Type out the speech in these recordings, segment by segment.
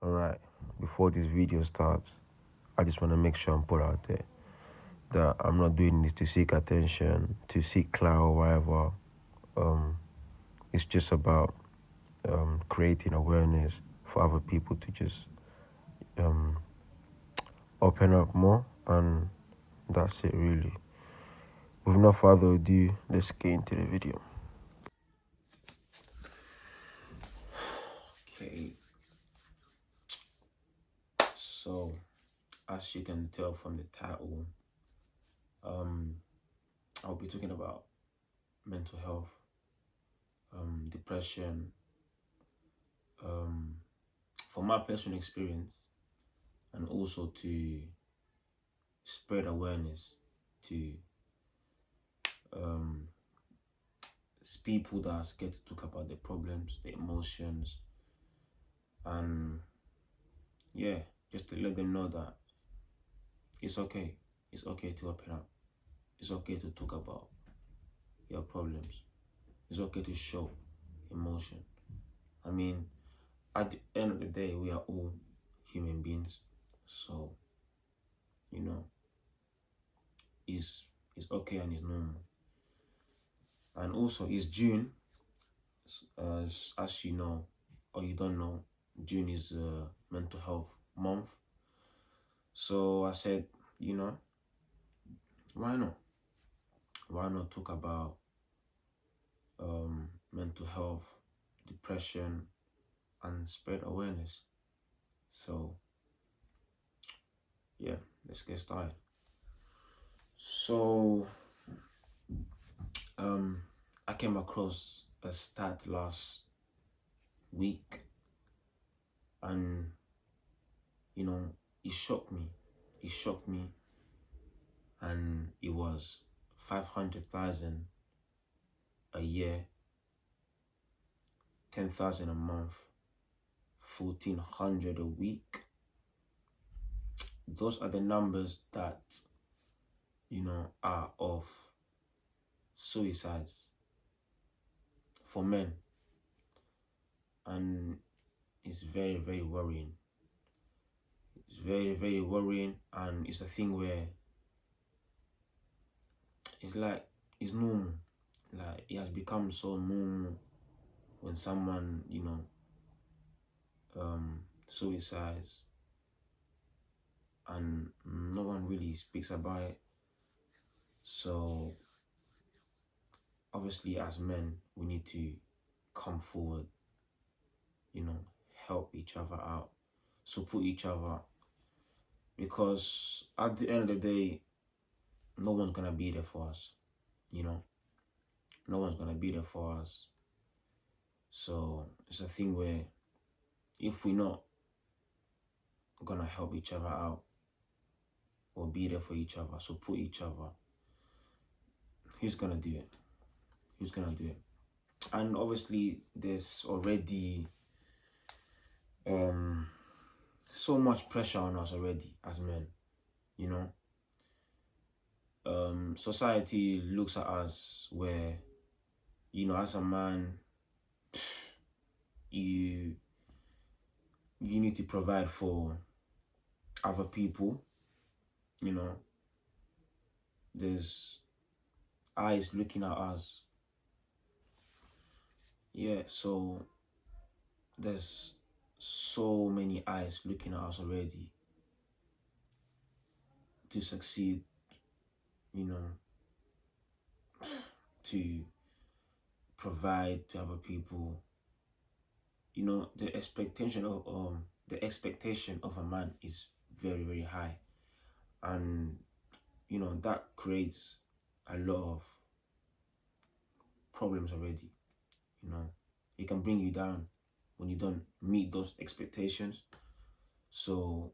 Alright, before this video starts, I just want to make sure and put out there that I'm not doing this to seek attention, to seek clout or whatever. It's just about creating awareness for other people to just um, open up more, and that's it really. With no further ado, let's get into the video. Okay, so as you can tell from the title, I'll be talking about mental health, depression, from my personal experience, and also to spread awareness to people that are scared to talk about their problems, their emotions, and yeah, just to let them know that it's okay. It's okay to open up. It's okay to talk about your problems. It's okay to show emotion. I mean, at the end of the day, we are all human beings. So, it's okay and it's normal. And also, it's June. As you know, or you don't know, June is mental health month. So I said, why not? Why not talk about mental health, depression, and spread awareness? So yeah, let's get started. So I came across a stat last week, and it shocked me. It shocked me, and it was 500,000 a year, 10,000 a month, 1,400 a week. Those are the numbers that are of suicides for men, and it's very, very worrying. It's very, very worrying, and it's a thing where it's like it's normal. Like, it has become so normal when someone suicides, and no one really speaks about it. So obviously, as men, we need to come forward, help each other out, support each other, because at the end of the day, no one's gonna be there for us. No one's gonna be there for us. So it's a thing where if we're not gonna help each other out or be there for each other, support each other, who's gonna do it? Who's gonna do it? And obviously, there's already so much pressure on us already as men. Society looks at us where, as a man, you need to provide for other people. There's eyes looking at us. Yeah, so there's so many eyes looking at us already to succeed, to provide to other people. The expectation of a man is very, very high, and that creates a lot of problems already. It can bring you down when you don't meet those expectations. So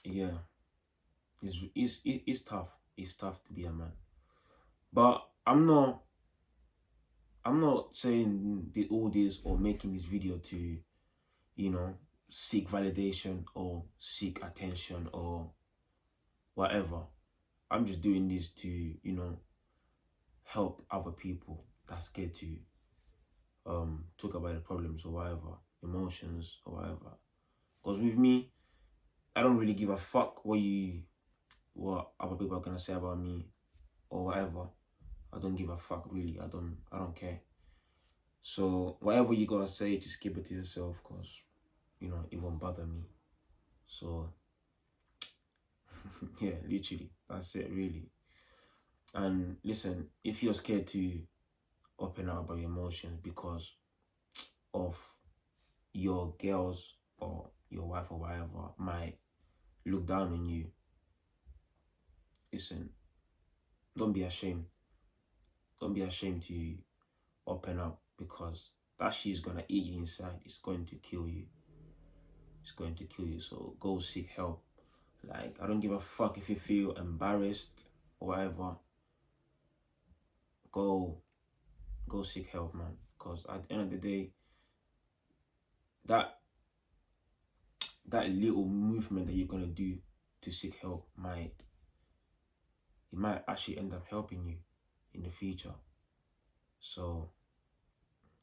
yeah, it's tough. It's tough to be a man. But I'm not saying all this or making this video to seek validation or seek attention or whatever. I'm just doing this to help other people that's scared to talk about the problems or whatever. emotions or whatever. Because with me, I don't really give a fuck what other people are gonna say about me or whatever. I don't give a fuck really. I don't care. So whatever you gotta say, just keep it to yourself, cause it won't bother me. So yeah, literally, that's it really. And listen, if you're scared to open up about your emotions because of your girls or your wife or whatever might look down on you, listen, don't be ashamed. Don't be ashamed to open up, because that shit's gonna eat you inside. It's going to kill you. It's going to kill you. So go seek help. Like, I don't give a fuck if you feel embarrassed or whatever. Go seek help, man. Because at the end of the day, that little movement that you're gonna do to seek help might actually end up helping you in the future. So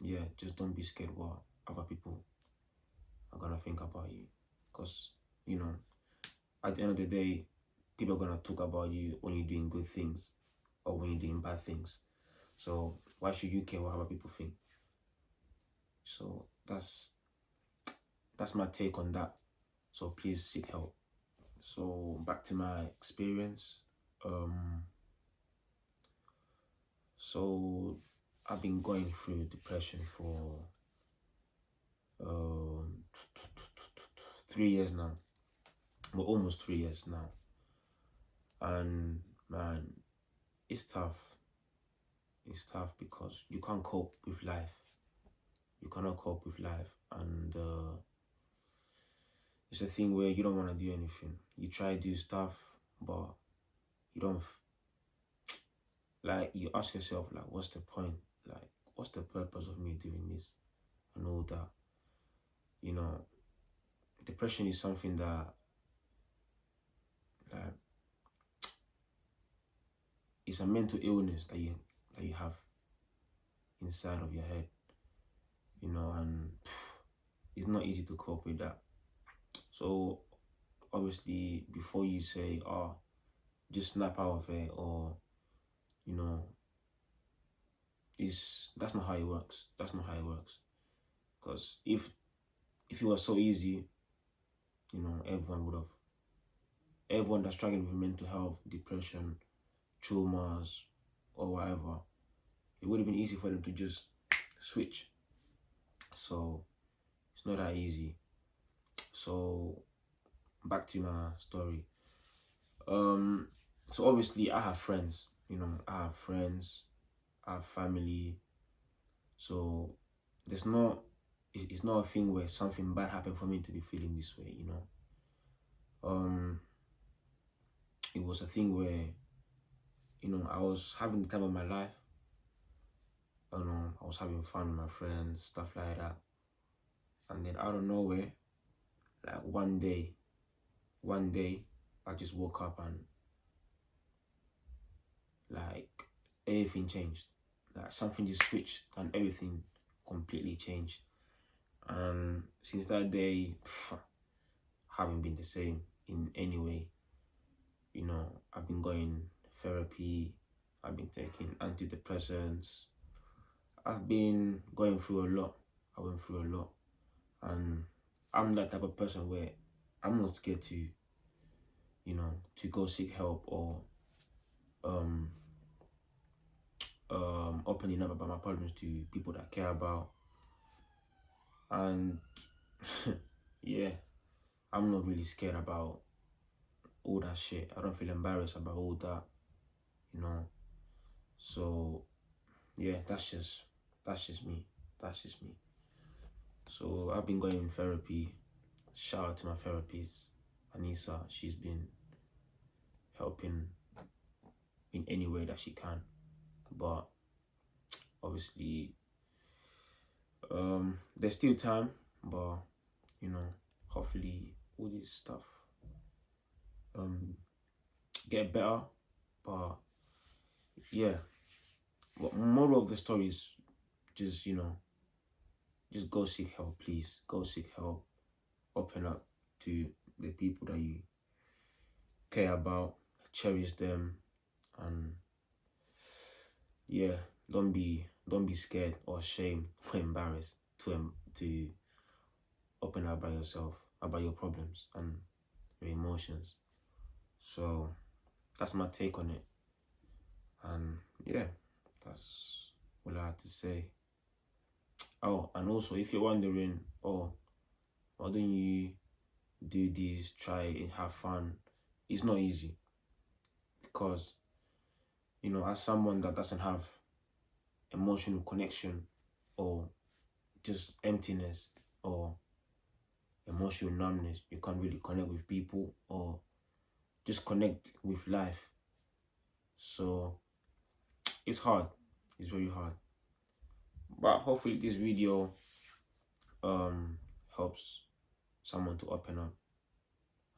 yeah, just don't be scared what other people are gonna think about you. Because at the end of the day, people are gonna talk about you when you're doing good things or when you're doing bad things. So why should you care what other people think? So that's my take on that. So please seek help. So back to my experience. So I've been going through depression for 3 years now. Well, almost 3 years now. And man, it's tough. It's tough because you can't cope with life. You cannot cope with life. And it's a thing where you don't want to do anything. You try to do stuff, but you don't, like, you ask yourself, like, what's the point? Like, what's the purpose of me doing this and all that? Depression is something that, like, it's a mental illness that you have inside of your head, and it's not easy to cope with that. So obviously, before you say, oh, just snap out of it, or that's not how it works. That's not how it works. Because if it was so easy, everyone that's struggling with mental health, depression, traumas, or whatever, it would have been easy for them to just switch. So it's not that easy. So back to my story. So obviously I have friends. I have friends. I have family. So it's not a thing where something bad happened for me to be feeling this way. It was a thing where I was having the time of my life. I was having fun with my friends, stuff like that. And then out of nowhere, like one day, I just woke up and like everything changed. Like something just switched and everything completely changed. And since that day, haven't been the same in any way. I've been going therapy. I've been taking antidepressants. I've been going through a lot. I went through a lot. And I'm that type of person where I'm not scared to, to go seek help or opening up about my problems to people that I care about. And yeah, I'm not really scared about all that shit. I don't feel embarrassed about all that, So yeah, that's just me. That's just me. So I've been going in therapy. Shout out to my therapist, Anissa. She's been helping in any way that she can. But obviously, there's still time, but hopefully all this stuff get better. But yeah, moral of the story is just just go seek help, please. Go seek help. Open up to the people that you care about, cherish them, and yeah, don't be scared or ashamed or embarrassed to open up by yourself about your problems and your emotions. So that's my take on it. And yeah, that's all I had to say. Oh, and also if you're wondering, oh, why don't you do this, try it, have fun? It's not easy because, as someone that doesn't have emotional connection or just emptiness or emotional numbness, you can't really connect with people or just connect with life. So it's hard. It's very hard. But hopefully this video helps someone to open up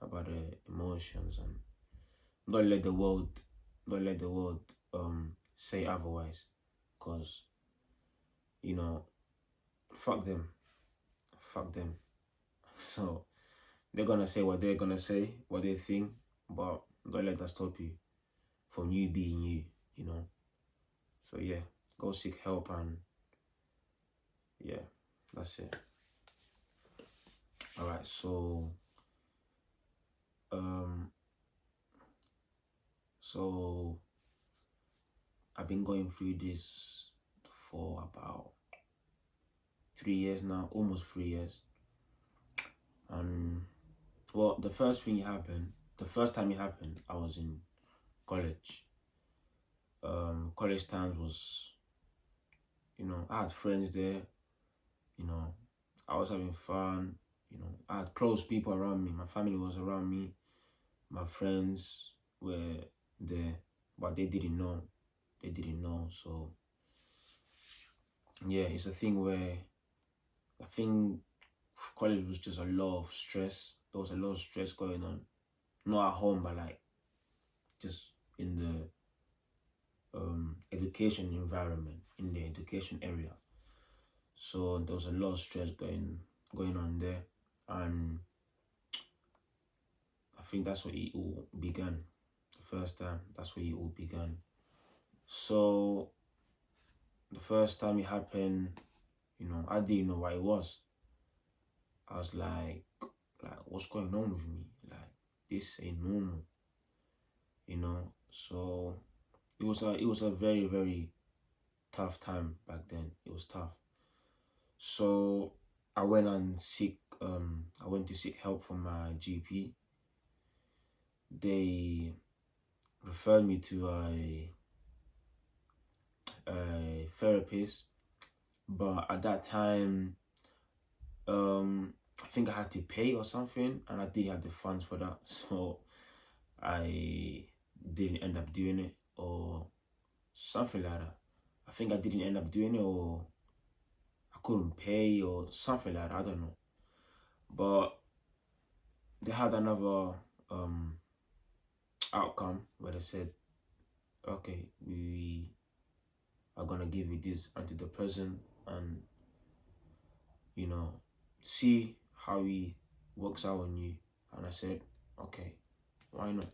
about their emotions and don't let the world say otherwise, because fuck them. Fuck them. So they're gonna say what they're gonna say, what they think, but don't let that stop you from you being you. So yeah, go seek help, and yeah, that's it. All right, so so I've been going through this for about 3 years now, almost 3 years. And well, the first time it happened, I was in college. College times was, I had friends there, I was having fun, I had close people around me. My family was around me. My friends were there, but they didn't know. So yeah, it's a thing where I think college was just a lot of stress. There was a lot of stress going on. Not at home, but like just in the education environment, in the education area. So there was a lot of stress going on there, and I think that's where it all began. The first time, that's where it all began. So the first time it happened, I didn't know what it was. I was like, what's going on with me? Like, this ain't normal, So it was a very, very tough time back then. It was tough. So I went to seek help from my GP. They referred me to a therapist, but at that time, I think I had to pay or something, and I didn't have the funds for that, so I didn't end up doing it or something like that. I think I didn't end up doing it, or I couldn't pay or something like that. I don't know. But they had another outcome where they said, okay, we are gonna give you this antidepressant and see how he works out on you. And I said, okay, why not?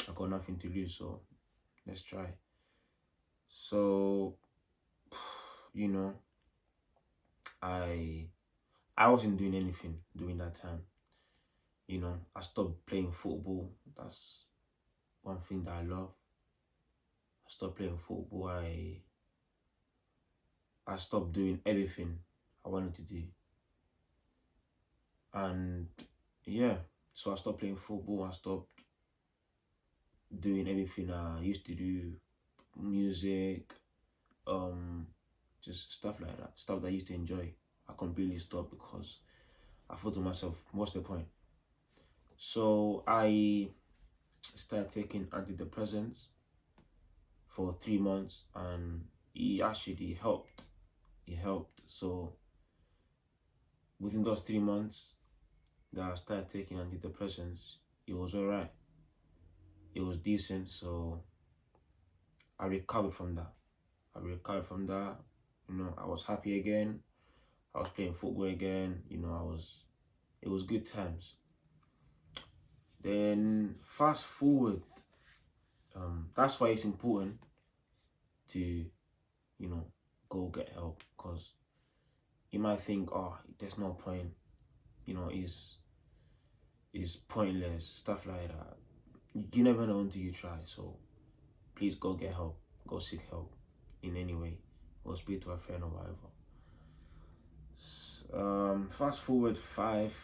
I got nothing to lose, so let's try. So I wasn't doing anything during that time. I stopped playing football. That's one thing that I love. I stopped playing football. I stopped doing everything I wanted to do. And yeah, so I stopped playing football. I stopped doing everything I used to do, music, just stuff like that, stuff that I used to enjoy. I completely stopped because I thought to myself, what's the point? So I started taking antidepressants for 3 months, and it actually helped. It helped. So within those 3 months that I started taking antidepressants, it was alright. It was decent. So I recovered from that. I was happy again. I was playing football again. You know, it was good times. Then fast forward, that's why it's important to, you know, go get help, because you might think, oh, there's no point, you know, is pointless, stuff like that. You never know until you try. So please go get help, go seek help in any way, or speak to a friend or whatever. Fast forward 5,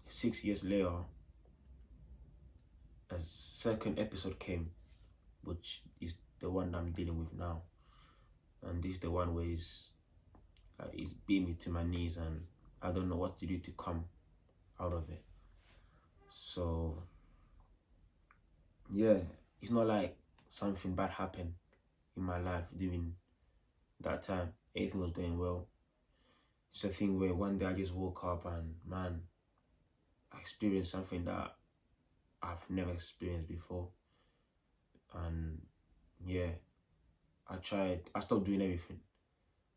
6 years later, a second episode came, which is the one that I'm dealing with now, and this is the one where it's beat me to my knees, and I don't know what to do to come out of it. So yeah, it's not like something bad happened in my life during that time. Everything was going well. It's a thing where one day I just woke up and, man, I experienced something that I've never experienced before. And yeah, I stopped doing everything.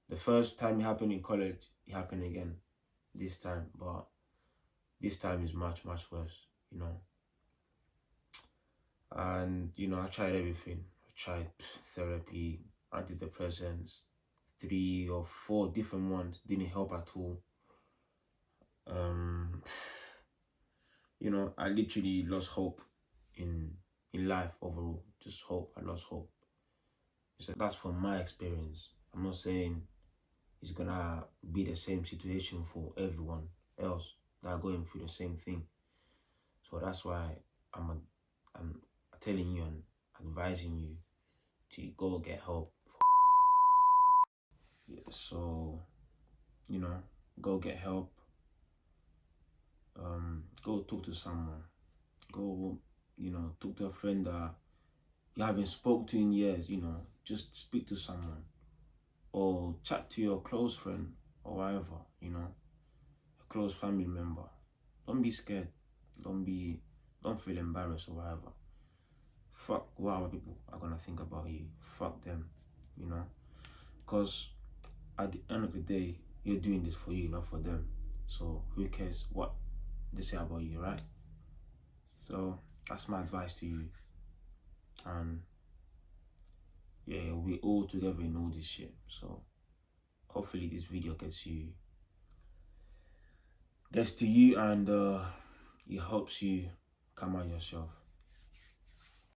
The first time it happened in college, it happened again this time, but this time is much, much worse, you know. And, you know, I tried everything. I tried therapy, antidepressants, 3 or 4 different ones, didn't help at all. You know, I literally lost hope in life overall. Just hope. I lost hope. So that's from my experience. I'm not saying it's gonna be the same situation for everyone else that are going through the same thing. So that's why I'm telling you and advising you to go get help. Yeah, so, you know, go get help. Go talk to someone. Go, you know, talk to a friend that you haven't spoke to in years. You know, just speak to someone, or chat to your close friend or whatever. You know, a close family member. Don't be scared. Don't feel embarrassed or whatever. Fuck what other people are gonna think about you. Fuck them, you know. Because at the end of the day, you're doing this for you, not for them. So who cares what they say about you, right? So that's my advice to you. And yeah, we all together in all this shit. So hopefully this video gets to you and it helps you come out yourself.